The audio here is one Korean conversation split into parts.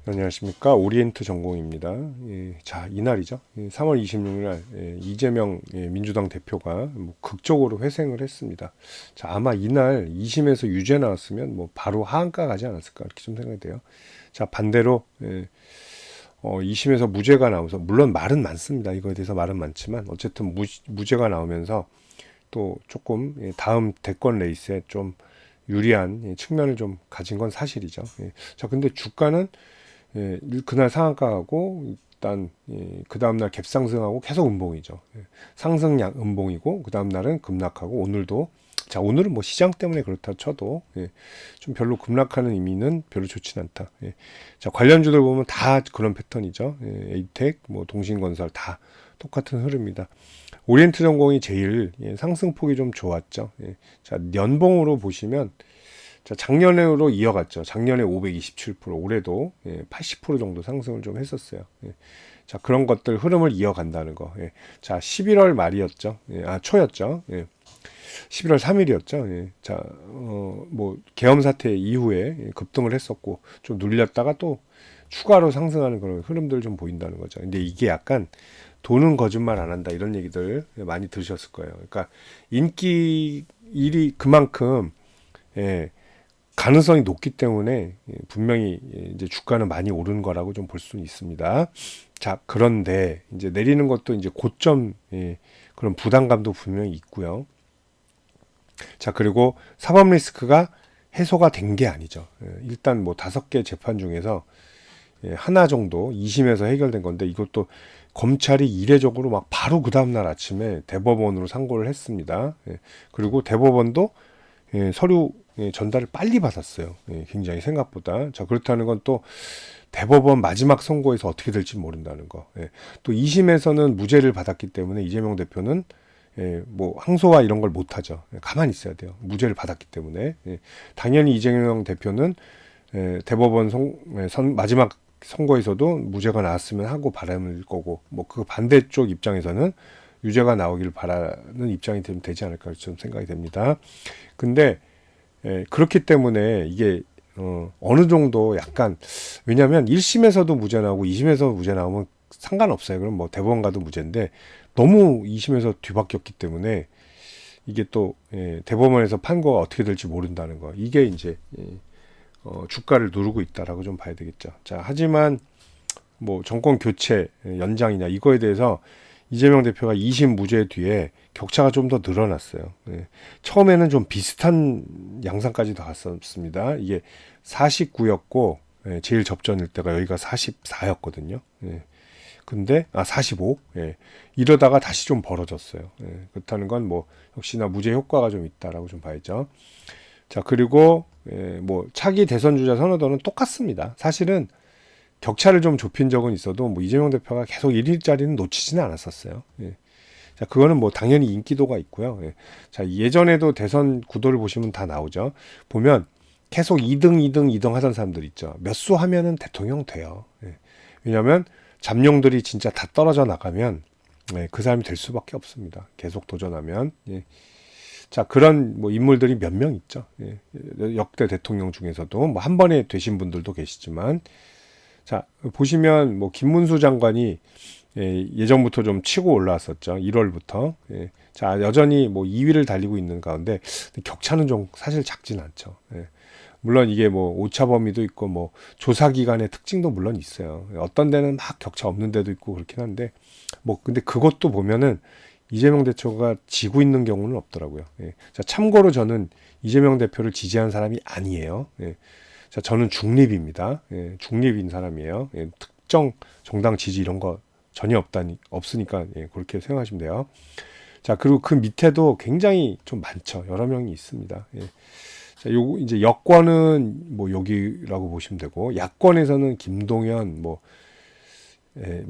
안녕하십니까. 오리엔트 전공입니다. 자, 이날이죠. 3월 26일 날 이재명 민주당 대표가 뭐 극적으로 회생을 했습니다. 자, 아마 이날 2심에서 유죄 나왔으면 뭐 바로 하한가 가지 않았을까 이렇게 좀 생각이 돼요. 자, 반대로 2심에서 무죄가 나오면서, 물론 말은 많습니다. 이거에 대해서 말은 많지만 어쨌든 무죄가 나오면서 또 조금 다음 대권 레이스에 좀 유리한 측면을 좀 가진 건 사실이죠. 자, 근데 주가는 그날 상한가하고 일단 그 다음날 갭상승하고 계속 음봉이죠. 상승량 음봉이고 그 다음날은 급락하고, 오늘도, 자, 오늘은 뭐 시장 때문에 그렇다 쳐도 좀 별로 급락하는 의미는 별로 좋진 않다. 자, 관련주들 보면 다 그런 패턴이죠. 에이텍, 뭐 동신건설 다 똑같은 흐름입니다. 오리엔트 전공이 제일 상승폭이 좀 좋았죠. 자, 연봉으로 보시면, 자, 작년으로 이어갔죠. 작년에 527%, 올해도 80% 정도 상승을 좀 했었어요. 자, 그런 것들 흐름을 이어간다는 거. 자, 11월 말이었죠. 초였죠. 11월 3일이었죠. 자, 뭐 계엄 사태 이후에 급등을 했었고 좀 눌렸다가 또 추가로 상승하는 그런 흐름들 좀 보인다는 거죠. 근데 이게 약간 돈은 거짓말 안 한다 이런 얘기들 많이 들으셨을 거예요. 그러니까 인기 일이 그만큼 가능성이 높기 때문에 분명히 이제 주가는 많이 오르는 거라고 좀 볼 수는 있습니다. 자, 그런데 이제 내리는 것도 이제 고점, 그런 부담감도 분명히 있고요. 자, 그리고 사법 리스크가 해소가 된 게 아니죠. 일단 뭐 5개 재판 중에서 하나 정도 2심에서 해결된 건데, 이것도 검찰이 이례적으로 막 바로 그 다음날 아침에 대법원으로 상고를 했습니다. 그리고 대법원도 서류 전달을 빨리 받았어요. 굉장히 생각보다. 자, 그렇다는 건 또 대법원 마지막 선고에서 어떻게 될지 모른다는 거. 또 2심에서는 무죄를 받았기 때문에 이재명 대표는 뭐 항소와 이런 걸 못하죠. 가만히 있어야 돼요. 무죄를 받았기 때문에. 당연히 이재명 대표는 대법원 마지막 선고에서도 무죄가 나왔으면 하고 바람을 거고, 뭐 그 반대쪽 입장에서는 유죄가 나오기를 바라는 입장이 되지 않을까 좀 생각이 됩니다. 근데 그렇기 때문에 이게 어느 정도 약간, 왜냐하면 1심에서도 무죄 나오고 2심에서 무죄 나오면 상관없어요. 그럼 뭐 대법원 가도 무죄인데, 너무 2심에서 뒤바뀌었기 때문에 이게 또 대법원에서 판고가 어떻게 될지 모른다는 거, 이게 이제 주가를 누르고 있다라고 좀 봐야 되겠죠. 자, 하지만 뭐 정권 교체 연장이냐 이거에 대해서 이재명 대표가 2심 무죄 뒤에 격차가 좀 더 늘어났어요. 처음에는 좀 비슷한 양상까지도 갔었습니다. 이게 49였고 제일 접전일 때가 여기가 44였거든요. 근데 45. 이러다가 다시 좀 벌어졌어요. 그렇다는 건 뭐 역시나 무죄 효과가 좀 있다라고 좀 봐야죠. 자, 그리고 뭐 차기 대선 주자 선호도는 똑같습니다. 사실은 격차를 좀 좁힌 적은 있어도 뭐 이재명 대표가 계속 1위짜리는 놓치지는 않았었어요. 자, 그거는 뭐 당연히 인기도가 있고요. 자, 예전에도 대선 구도를 보시면 다 나오죠. 보면 계속 2등, 2등, 2등 하던 사람들 있죠. 몇 수 하면은 대통령 돼요. 왜냐하면 잠룡들이 진짜 다 떨어져 나가면 그 사람이 될 수밖에 없습니다. 계속 도전하면. 자, 그런 뭐 인물들이 몇 명 있죠. 역대 대통령 중에서도 뭐 한 번에 되신 분들도 계시지만, 자, 보시면 뭐 김문수 장관이 예전부터 좀 치고 올라왔었죠. 1월부터. 자, 여전히 뭐 2위를 달리고 있는 가운데 격차는 좀 사실 작진 않죠. 물론 이게 뭐 오차 범위도 있고 뭐 조사 기간의 특징도 물론 있어요. 어떤 데는 막 격차 없는 데도 있고 그렇긴 한데, 뭐 근데 그것도 보면은 이재명 대표가 지고 있는 경우는 없더라고요. 자, 참고로 저는 이재명 대표를 지지하는 사람이 아니에요. 자, 저는 중립입니다. 중립인 사람이에요. 특정 정당 지지 이런 거 전혀 없으니까 그렇게 생각하시면 돼요. 자, 그리고 그 밑에도 굉장히 좀 많죠. 여러 명이 있습니다. 자, 요 이제 여권은 뭐 여기라고 보시면 되고, 야권에서는 김동연, 뭐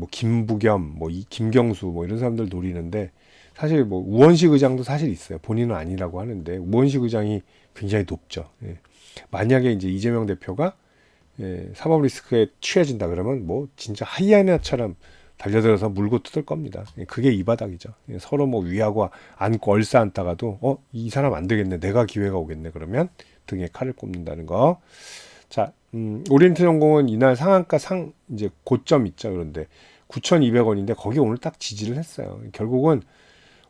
김부겸, 뭐 김경수, 뭐 이런 사람들 노리는데, 사실 뭐 우원식 의장도 사실 있어요. 본인은 아니라고 하는데 우원식 의장이 굉장히 높죠. 만약에 이제 이재명 대표가 사법 리스크에 취해진다 그러면 뭐 진짜 하이에나처럼 달려들어서 물고 뜯을 겁니다. 그게 이 바닥이죠. 서로 뭐 위하고 안고 얼싸안다가도 이 사람 안 되겠네, 내가 기회가 오겠네, 그러면 등에 칼을 꼽는다는 거. 자, 오리엔트전공은 이날 상한가 이제 고점 있죠. 그런데 9,200원인데 거기 오늘 딱 지지를 했어요. 결국은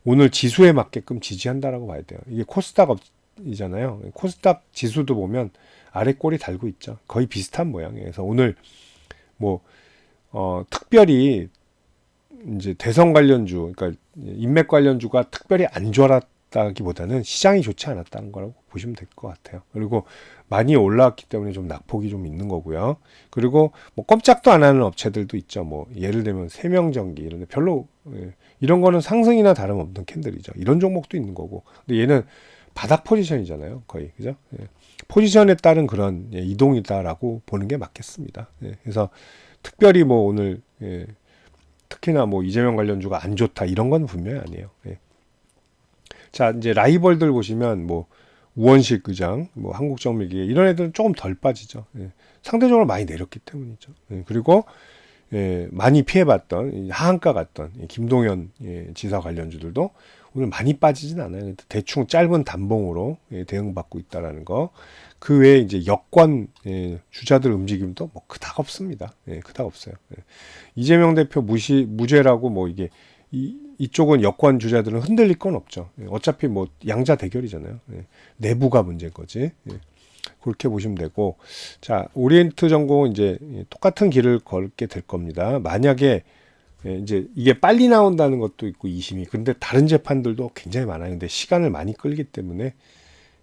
오늘 지수에 맞게끔 지지한다라고 봐야 돼요. 이게 코스닥이잖아요. 코스닥 지수도 보면 아래 꼬리 달고 있죠. 거의 비슷한 모양이에요. 그래서 오늘 뭐 특별히 이제 대선 관련주, 그러니까 인맥 관련주가 특별히 안 좋았다기보다는 시장이 좋지 않았다는 거라고 보시면 될 것 같아요. 그리고 많이 올라왔기 때문에 좀 낙폭이 좀 있는 거고요. 그리고 뭐 꼼짝도 안 하는 업체들도 있죠. 뭐 예를 들면 세명전기 이런데 별로 이런 거는 상승이나 다름없는 캔들이죠. 이런 종목도 있는 거고. 근데 얘는 바닥 포지션이잖아요. 거의 그죠? 포지션에 따른 그런 이동이다라고 보는 게 맞겠습니다. 그래서 특별히 뭐 오늘 특히나 뭐 이재명 관련주가 안 좋다 이런 건 분명히 아니에요. 자, 이제 라이벌들 보시면 뭐 우원식 의장, 뭐 한국정밀기계 이런 애들은 조금 덜 빠지죠. 상대적으로 많이 내렸기 때문이죠. 그리고 많이 피해봤던 하한가 갔던 김동연 지사 관련주들도 오늘 많이 빠지진 않아요. 대충 짧은 단봉으로 대응받고 있다라는 거. 그 외에 이제 여권 주자들 움직임도 뭐 그닥 없습니다. 그닥 없어요. 이재명 대표 무죄라고 뭐 이게 이쪽은 여권 주자들은 흔들릴 건 없죠. 어차피 뭐 양자 대결이잖아요. 내부가 문제인 거지. 그렇게 보시면 되고, 자, 오리엔트 전공은 이제 똑같은 길을 걸게 될 겁니다. 만약에 이제 이게 빨리 나온다는 것도 있고 2심이, 근데 다른 재판들도 굉장히 많아요. 근데 시간을 많이 끌기 때문에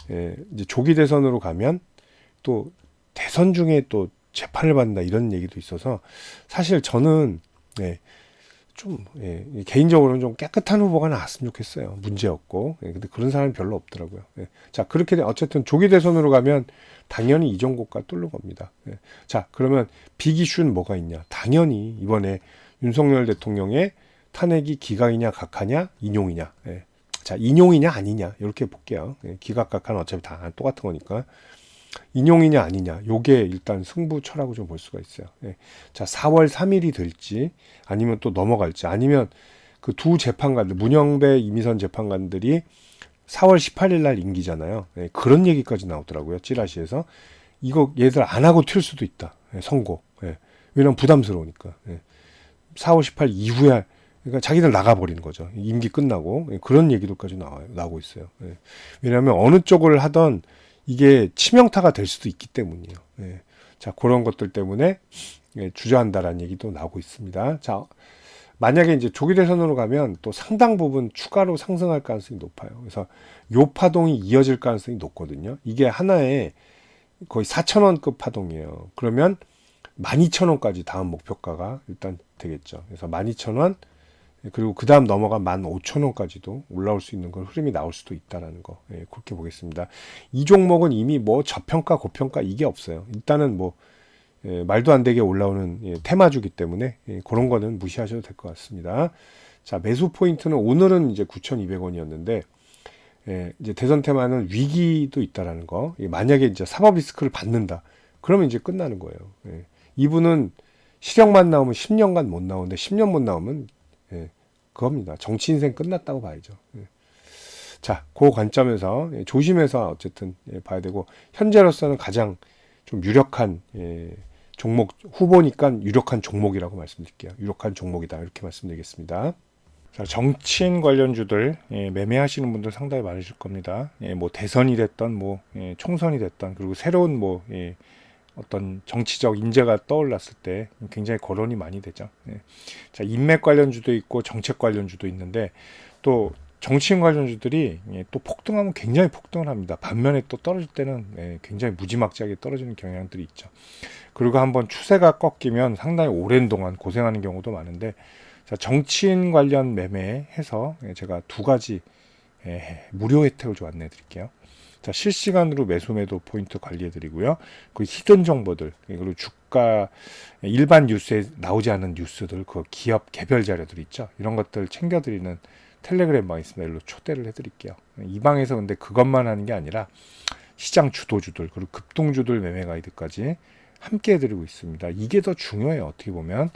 이제 조기 대선으로 가면 또 대선 중에 또 재판을 받는다 이런 얘기도 있어서 사실 저는 좀 개인적으로는 좀 깨끗한 후보가 나왔으면 좋겠어요. 문제 없고. 근데 그런 사람이 별로 없더라고요. 자, 그렇게 어쨌든 조기 대선으로 가면 당연히 이종국과 뚫는 겁니다. 자, 그러면 빅 이슈는 뭐가 있냐? 당연히 이번에 윤석열 대통령의 탄핵이 기각이냐 각하냐 인용이냐. 자, 인용이냐 아니냐 이렇게 볼게요. 기각 각하는 어차피 다 똑같은 거니까. 인용이냐 아니냐 요게 일단 승부처라고 좀 볼 수가 있어요. 자, 4월 3일이 될지 아니면 또 넘어갈지 아니면 그 두 재판관들 문영배 이미선 재판관들이 4월 18일 날 임기잖아요. 그런 얘기까지 나오더라고요. 찌라시에서 이거 얘들 안 하고 튈 수도 있다. 선고. 왜냐면 부담스러우니까. 4월 18일 이후에 그러니까 자기들 나가버리는 거죠. 임기 끝나고 그런 얘기도까지 나오고 있어요. 왜냐하면 어느 쪽을 하던 이게 치명타가 될 수도 있기 때문이에요. 자, 그런 것들 때문에 주저한다라는 얘기도 나오고 있습니다. 자, 만약에 이제 조기 대선으로 가면 또 상당 부분 추가로 상승할 가능성이 높아요. 그래서 요 파동이 이어질 가능성이 높거든요. 이게 하나에 거의 4,000원급 파동이에요. 그러면 12,000원까지 다음 목표가가 일단 되겠죠. 그래서 12,000원 그리고 그 다음 넘어가 15,000원까지도 올라올 수 있는 걸 흐름이 나올 수도 있다라는 거. 그렇게 보겠습니다. 이 종목은 이미 뭐 저평가 고평가 이게 없어요. 일단은 뭐 말도 안 되게 올라오는 테마주기 때문에 그런 거는 무시하셔도 될 것 같습니다. 자, 매수 포인트는 오늘은 이제 9,200원이었는데 이제 대선 테마는 위기도 있다라는 거. 만약에 이제 사법 리스크를 받는다. 그러면 이제 끝나는 거예요. 이분은 실형만 나오면 10년간 못 나오는데 10년 못 나오면 그겁니다. 정치 인생 끝났다고 봐야죠. 자, 그 관점에서 조심해서 어쨌든 봐야 되고 현재로서는 가장 좀 유력한 종목 후보니까 유력한 종목이라고 말씀드릴게요. 유력한 종목이다 이렇게 말씀드리겠습니다. 자, 정치인 관련주들 매매하시는 분들 상당히 많으실 겁니다. 뭐 대선이 됐던 뭐 총선이 됐던 그리고 새로운 뭐 어떤 정치적 인재가 떠올랐을 때 굉장히 거론이 많이 되죠. 자, 인맥 관련주도 있고 정책 관련주도 있는데 또 정치인 관련주들이 또 폭등하면 굉장히 폭등을 합니다. 반면에 또 떨어질 때는 굉장히 무지막지하게 떨어지는 경향들이 있죠. 그리고 한번 추세가 꺾이면 상당히 오랜 동안 고생하는 경우도 많은데 자, 정치인 관련 매매해서 제가 두 가지 무료 혜택을 좀 안내해 드릴게요. 자, 실시간으로 매수 매도 포인트 관리해 드리고요. 그 히든 정보들 그리고 주가 일반 뉴스에 나오지 않은 뉴스들 그 기업 개별 자료들 있죠. 이런 것들 챙겨 드리는 텔레그램 방 있습니다. 일로 초대를 해 드릴게요. 이 방에서 근데 그것만 하는 게 아니라 시장 주도주들 그리고 급등주들 매매 가이드까지 함께 해 드리고 있습니다. 이게 더 중요해요. 어떻게 보면.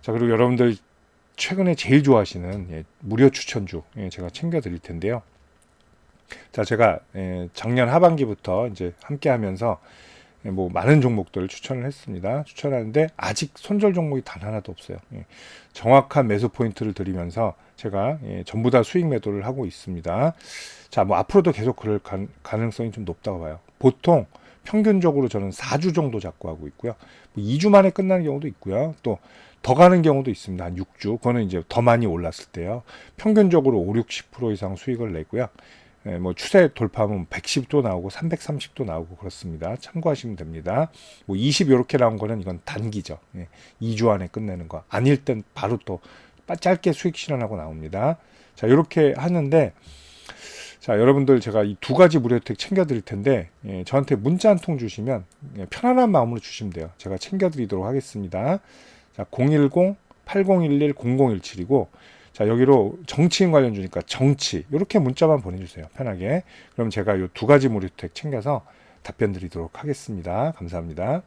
자, 그리고 여러분들 최근에 제일 좋아하시는 무료 추천주 제가 챙겨 드릴 텐데요. 자, 제가 작년 하반기부터 이제 함께 하면서 뭐 많은 종목들을 추천을 했습니다. 추천하는데 아직 손절 종목이 단 하나도 없어요. 정확한 매수 포인트를 드리면서 제가 전부 다 수익 매도를 하고 있습니다. 자, 뭐 앞으로도 계속 그럴 가능성이 좀 높다고 봐요. 보통 평균적으로 저는 4주 정도 잡고 하고 있고요. 뭐 2주 만에 끝나는 경우도 있고요. 또 더 가는 경우도 있습니다. 한 6주. 그거는 이제 더 많이 올랐을 때요. 평균적으로 5, 60% 이상 수익을 내고요. 뭐 추세 돌파하면 110도 나오고 330도 나오고 그렇습니다. 참고하시면 됩니다. 뭐 20 이렇게 나온 거는 이건 단기죠. 2주 안에 끝내는 거. 아닐 땐 바로 또 짧게 수익 실현하고 나옵니다. 자, 이렇게 하는데 자, 여러분들 제가 이 두 가지 무료 혜택 챙겨 드릴 텐데 저한테 문자 한 통 주시면 편안한 마음으로 주시면 돼요. 제가 챙겨 드리도록 하겠습니다. 자, 010-8011-0017이고 자, 여기로 정치인 관련주니까 정치 이렇게 문자만 보내주세요. 편하게. 그럼 제가 이 두 가지 무료 혜택 챙겨서 답변 드리도록 하겠습니다. 감사합니다.